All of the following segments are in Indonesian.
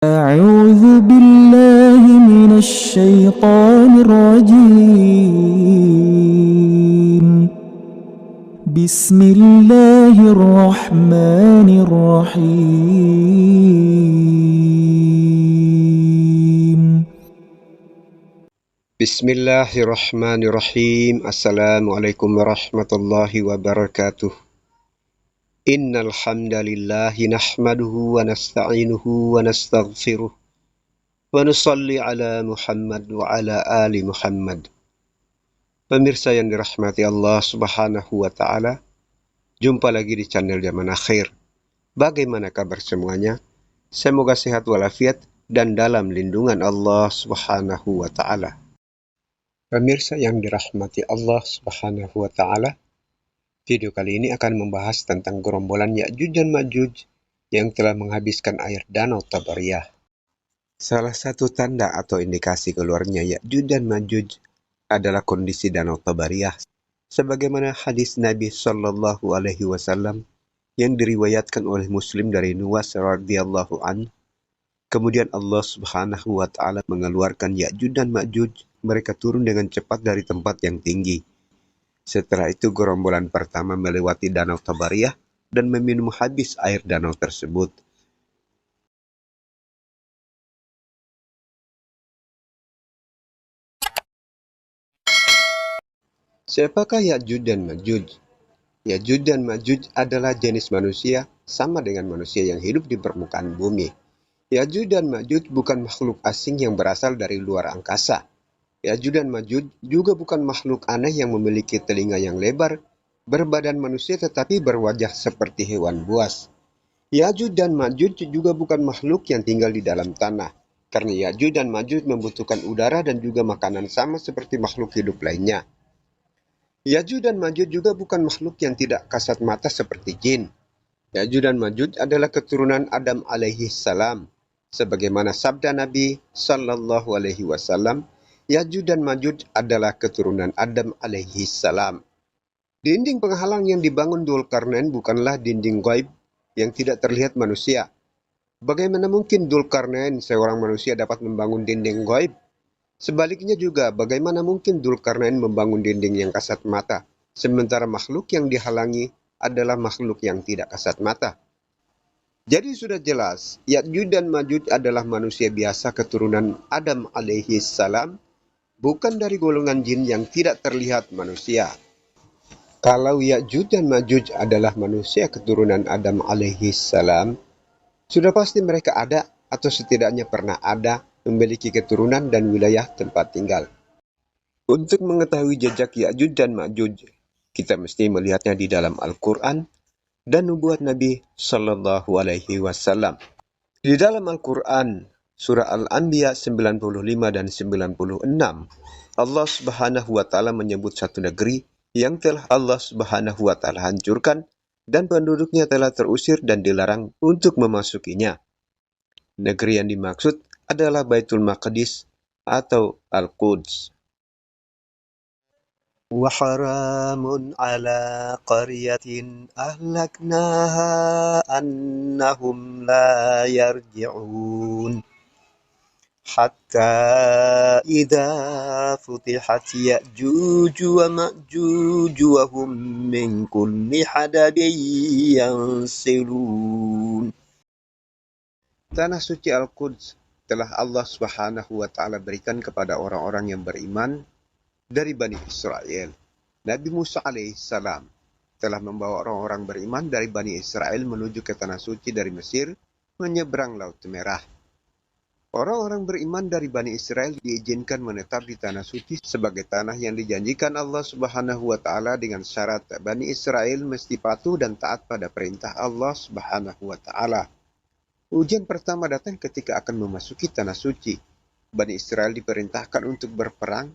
أعوذ بالله من الشيطان الرجيم بسم الله الرحمن الرحيم Bismillahirrahmanirrahim. Assalamualaikum warahmatullahi wabarakatuh. Innal hamdalillahi nahmaduhu wa nasta'inuhu wa nastaghfiruh wa nusalli ala Muhammad wa ala ali Muhammad. Pemirsa yang dirahmati Allah Subhanahu wa taala, jumpa lagi di channel Zaman Akhir. Bagaimana kabar semuanya? Semoga sehat walafiat dan dalam lindungan Allah Subhanahu wa taala. Pemirsa yang dirahmati Allah Subhanahu wa taala, video kali ini akan membahas tentang gerombolan Ya'juj dan Ma'juj yang telah menghabiskan air Danau Tabariyah. Salah satu tanda atau indikasi keluarnya Ya'juj dan Ma'juj adalah kondisi Danau Tabariyah, sebagaimana hadis Nabi Shallallahu Alaihi Wasallam yang diriwayatkan oleh Muslim dari Nuwas radhiyallahu an. Kemudian Allah Subhanahu wa taala mengeluarkan Ya'juj dan Ma'juj. Mereka turun dengan cepat dari tempat yang tinggi. Setelah itu gerombolan pertama melewati Danau Tabariyah dan meminum habis air danau tersebut. Siapakah Ya'juj dan Ma'juj? Ya'juj dan Ma'juj adalah jenis manusia sama dengan manusia yang hidup di permukaan bumi. Ya'juj dan Ma'juj bukan makhluk asing yang berasal dari luar angkasa. Ya'juj dan Ma'juj juga bukan makhluk aneh yang memiliki telinga yang lebar, berbadan manusia tetapi berwajah seperti hewan buas. Ya'juj dan Ma'juj juga bukan makhluk yang tinggal di dalam tanah, karena Ya'juj dan Ma'juj membutuhkan udara dan juga makanan sama seperti makhluk hidup lainnya. Ya'juj dan Ma'juj juga bukan makhluk yang tidak kasat mata seperti jin. Ya'juj dan Ma'juj adalah keturunan Adam alaihi salam. Sebagaimana sabda Nabi Sallallahu Alaihi Wasallam, Ya'juj dan Ma'juj adalah keturunan Adam alaihi salam. Dinding penghalang yang dibangun Dzulkarnain bukanlah dinding gaib yang tidak terlihat manusia. Bagaimana mungkin Dzulkarnain seorang manusia dapat membangun dinding gaib? Sebaliknya juga, bagaimana mungkin Dzulkarnain membangun dinding yang kasat mata, sementara makhluk yang dihalangi adalah makhluk yang tidak kasat mata? Jadi sudah jelas, Ya'juj dan Ma'juj adalah manusia biasa keturunan Adam alaihi salam, bukan dari golongan jin yang tidak terlihat manusia. Kalau Ya'juj dan Ma'juj adalah manusia keturunan Adam alaihi salam, sudah pasti mereka ada atau setidaknya pernah ada, memiliki keturunan dan wilayah tempat tinggal. Untuk mengetahui jejak Ya'juj dan Ma'juj, kita mesti melihatnya di dalam Al-Quran dan nubuat Nabi Sallallahu Alaihi Wasallam. Di dalam Al-Quran, surah Al-Anbiya 95 dan 96, Allah Subhanahu wa taala menyebut satu negeri yang telah Allah Subhanahu wa taala hancurkan dan penduduknya telah terusir dan dilarang untuk memasukinya. Negeri yang dimaksud adalah Baitul Maqdis atau Al-Quds. وَحَرَامٌ عَلَى قَرْيَةٍ أَهْلَكْنَاهَا أَنَّهُمْ لَا يَرْجِعُونَ حَتَّى إِذَا فُتِحَتْ يَأْجُوجُ وَمَأْجُوجُ وَهُمْ مِنْ كُلِّ حَدَبٍ يَنْسِلُونَ. Tanah suci Al-Quds telah Allah Subhanahu wa taala berikan kepada orang-orang yang beriman dari Bani Israel. Nabi Musa alaihissalam telah membawa orang-orang beriman dari Bani Israel menuju ke tanah suci dari Mesir, menyeberang Laut Merah. Orang-orang beriman dari Bani Israel diizinkan menetap di tanah suci sebagai tanah yang dijanjikan Allah Subhanahu wa taala dengan syarat Bani Israel mesti patuh dan taat pada perintah Allah Subhanahu wa taala. Ujian pertama datang ketika akan memasuki tanah suci. Bani Israel diperintahkan untuk berperang,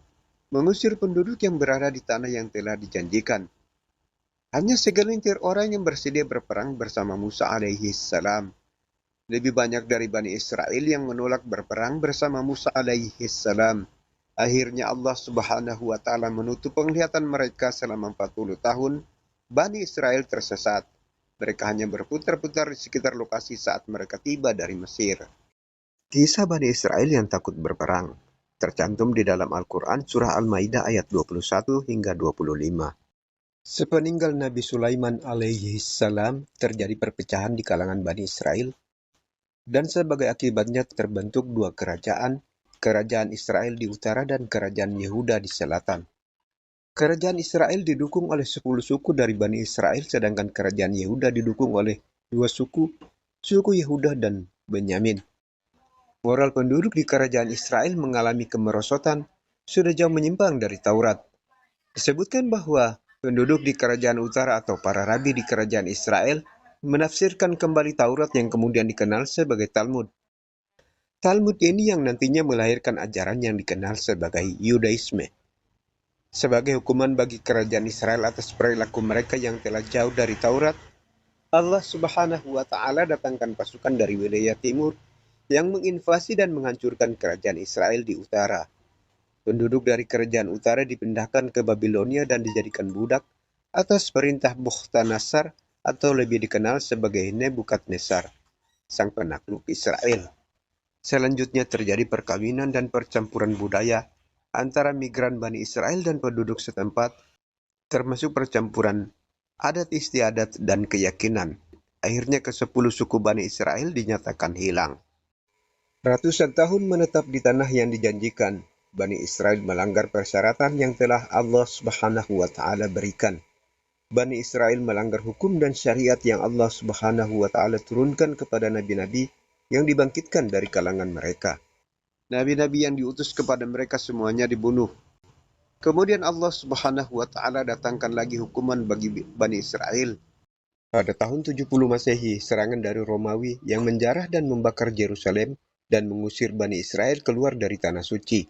mengusir penduduk yang berada di tanah yang telah dijanjikan. Hanya segelintir orang yang bersedia berperang bersama Musa alaihi salam. Lebih banyak dari Bani Israel yang menolak berperang bersama Musa alaihi salam. Akhirnya Allah Subhanahu wa taala menutup penglihatan mereka selama 40 tahun. Bani Israel tersesat. Mereka hanya berputar-putar di sekitar lokasi saat mereka tiba dari Mesir. Kisah Bani Israel yang takut berperang tercantum di dalam Al-Quran surah Al-Maidah ayat 21 hingga 25. Sepeninggal Nabi Sulaiman alaihi salam, terjadi perpecahan di kalangan Bani Israel, dan sebagai akibatnya terbentuk dua kerajaan, kerajaan Israel di utara dan kerajaan Yehuda di selatan. Kerajaan Israel didukung oleh 10 suku dari Bani Israel, sedangkan kerajaan Yehuda didukung oleh dua suku, suku Yehuda dan Benyamin. Moral penduduk di kerajaan Israel mengalami kemerosotan, sudah jauh menyimpang dari Taurat. Disebutkan bahwa penduduk di kerajaan utara atau para rabi di kerajaan Israel menafsirkan kembali Taurat yang kemudian dikenal sebagai Talmud. Talmud ini yang nantinya melahirkan ajaran yang dikenal sebagai Yudaisme. Sebagai hukuman bagi kerajaan Israel atas perilaku mereka yang telah jauh dari Taurat, Allah Subhanahu wa Ta'ala datangkan pasukan dari wilayah timur yang menginvasi dan menghancurkan kerajaan Israel di utara. Penduduk dari kerajaan utara dipindahkan ke Babilonia dan dijadikan budak atas perintah Bukhtanasar atau lebih dikenal sebagai Nebukadnezar, sang penakluk Israel. Selanjutnya terjadi perkawinan dan percampuran budaya antara migran Bani Israel dan penduduk setempat, termasuk percampuran adat istiadat dan keyakinan. Akhirnya ke-10 suku Bani Israel dinyatakan hilang. Ratusan tahun menetap di tanah yang dijanjikan, Bani Israel melanggar persyaratan yang telah Allah Subhanahu wa Ta'ala berikan. Bani Israel melanggar hukum dan syariat yang Allah Subhanahu wa Ta'ala turunkan kepada nabi-nabi yang dibangkitkan dari kalangan mereka. Nabi-nabi yang diutus kepada mereka semuanya dibunuh. Kemudian Allah Subhanahu wa Ta'ala datangkan lagi hukuman bagi Bani Israel. Pada tahun 70 Masehi, serangan dari Romawi yang menjarah dan membakar Yerusalem dan mengusir Bani Israel keluar dari Tanah Suci.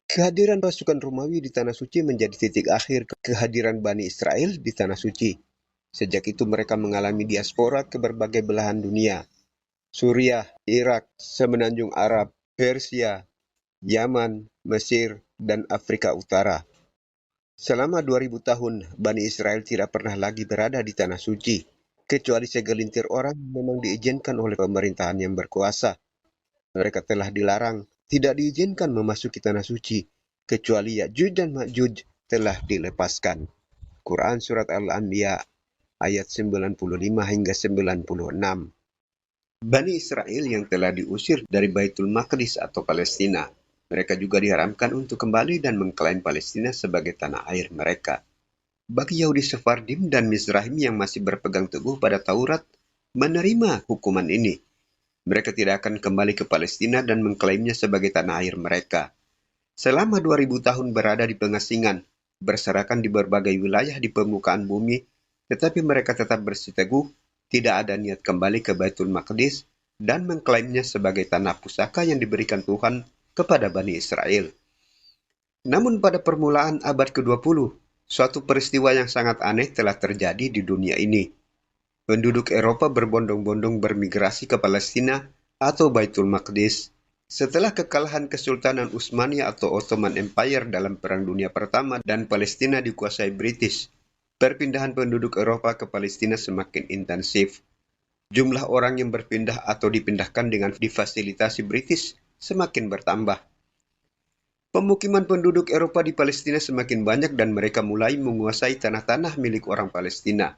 Kehadiran pasukan Romawi di Tanah Suci menjadi titik akhir kehadiran Bani Israel di Tanah Suci. Sejak itu mereka mengalami diaspora ke berbagai belahan dunia. Suriah, Irak, Semenanjung Arab, Persia, Yaman, Mesir, dan Afrika Utara. Selama 2000 tahun, Bani Israel tidak pernah lagi berada di Tanah Suci, kecuali segelintir orang yang memang diizinkan oleh pemerintahan yang berkuasa. Mereka telah dilarang, tidak diizinkan memasuki Tanah Suci, kecuali Ya'juj dan Ma'juj telah dilepaskan. Quran Surat Al-Anbiya ayat 95 hingga 96. Bani Israel yang telah diusir dari Baitul Maqdis atau Palestina, mereka juga diharamkan untuk kembali dan mengklaim Palestina sebagai tanah air mereka. Bagi Yahudi Sephardim dan Mizrahim yang masih berpegang teguh pada Taurat, menerima hukuman ini. Mereka tidak akan kembali ke Palestina dan mengklaimnya sebagai tanah air mereka. Selama 2000 tahun berada di pengasingan, berserakan di berbagai wilayah di permukaan bumi, tetapi mereka tetap bersiteguh, tidak ada niat kembali ke Baitul Maqdis, dan mengklaimnya sebagai tanah pusaka yang diberikan Tuhan kepada Bani Israel. Namun pada permulaan abad ke-20, suatu peristiwa yang sangat aneh telah terjadi di dunia ini. Penduduk Eropa berbondong-bondong bermigrasi ke Palestina atau Baitul Maqdis. Setelah kekalahan Kesultanan Utsmaniyah atau Ottoman Empire dalam Perang Dunia Pertama dan Palestina dikuasai British, perpindahan penduduk Eropa ke Palestina semakin intensif. Jumlah orang yang berpindah atau dipindahkan dengan difasilitasi British semakin bertambah. Pemukiman penduduk Eropa di Palestina semakin banyak dan mereka mulai menguasai tanah-tanah milik orang Palestina.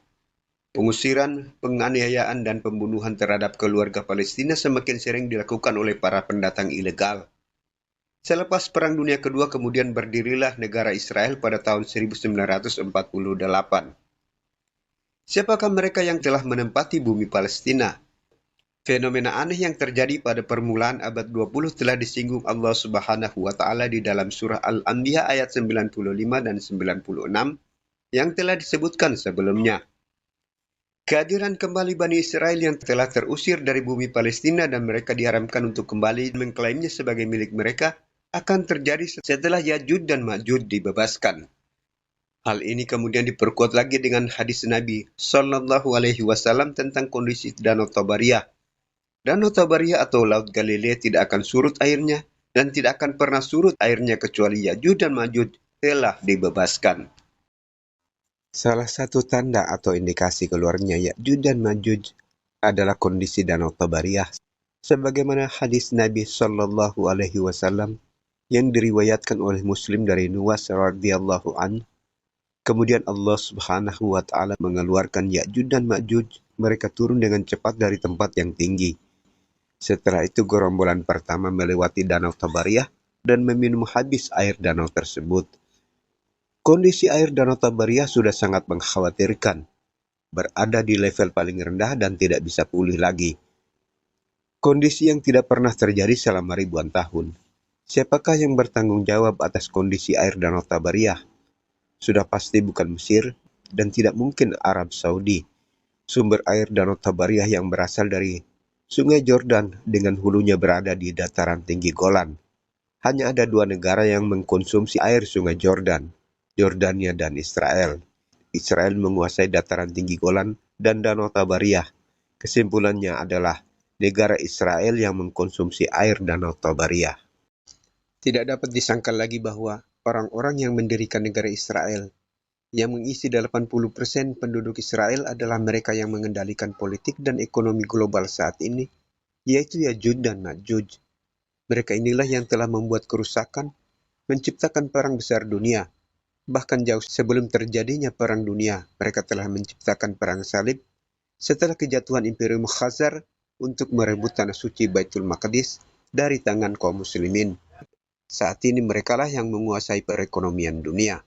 Pengusiran, penganiayaan, dan pembunuhan terhadap keluarga Palestina semakin sering dilakukan oleh para pendatang ilegal. Selepas Perang Dunia Kedua kemudian berdirilah negara Israel pada tahun 1948. Siapakah mereka yang telah menempati bumi Palestina? Fenomena aneh yang terjadi pada permulaan abad 20 telah disinggung Allah Subhanahu wa Ta'ala di dalam surah Al-Anbiya ayat 95 dan 96 yang telah disebutkan sebelumnya. Kehadiran kembali Bani Israel yang telah terusir dari bumi Palestina dan mereka diharamkan untuk kembali mengklaimnya sebagai milik mereka akan terjadi setelah Ya'juj dan Ma'juj dibebaskan. Hal ini kemudian diperkuat lagi dengan hadis Nabi Shallallahu Alaihi Wasallam tentang kondisi Danau Tabariyah. Danau Tabariyah atau Laut Galilea tidak akan surut airnya dan tidak akan pernah surut airnya kecuali Ya'juj dan Ma'juj telah dibebaskan. Salah satu tanda atau indikasi keluarnya Ya'juj dan Ma'juj adalah kondisi Danau Tabariyah. Sebagaimana hadis Nabi Shallallahu Alaihi Wasallam yang diriwayatkan oleh Muslim dari Nuwas radhiyallahu an, kemudian Allah Subhanahu wa taala mengeluarkan Ya'juj dan Ma'juj, mereka turun dengan cepat dari tempat yang tinggi. Setelah itu gerombolan pertama melewati Danau Tabariyah dan meminum habis air danau tersebut. Kondisi air Danau Tabariyah sudah sangat mengkhawatirkan, berada di level paling rendah dan tidak bisa pulih lagi. Kondisi yang tidak pernah terjadi selama ribuan tahun. Siapakah yang bertanggung jawab atas kondisi air Danau Tabariyah? Sudah pasti bukan Mesir dan tidak mungkin Arab Saudi. Sumber air Danau Tabariyah yang berasal dari Sungai Jordan dengan hulunya berada di dataran tinggi Golan. Hanya ada dua negara yang mengkonsumsi air Sungai Jordan, Yordania dan Israel. Israel menguasai dataran tinggi Golan dan Danau Tabariyah. Kesimpulannya adalah negara Israel yang mengkonsumsi air Danau Tabariyah. Tidak dapat disangkal lagi bahwa orang-orang yang mendirikan negara Israel, yang mengisi 80% penduduk Israel adalah mereka yang mengendalikan politik dan ekonomi global saat ini, yaitu Ya'juj dan Ma'juj. Mereka inilah yang telah membuat kerusakan, menciptakan perang besar dunia. Bahkan jauh sebelum terjadinya perang dunia, mereka telah menciptakan perang salib setelah kejatuhan Imperium Khazar untuk merebut tanah suci Baitul Maqdis dari tangan kaum muslimin. Saat ini merekalah yang menguasai perekonomian dunia.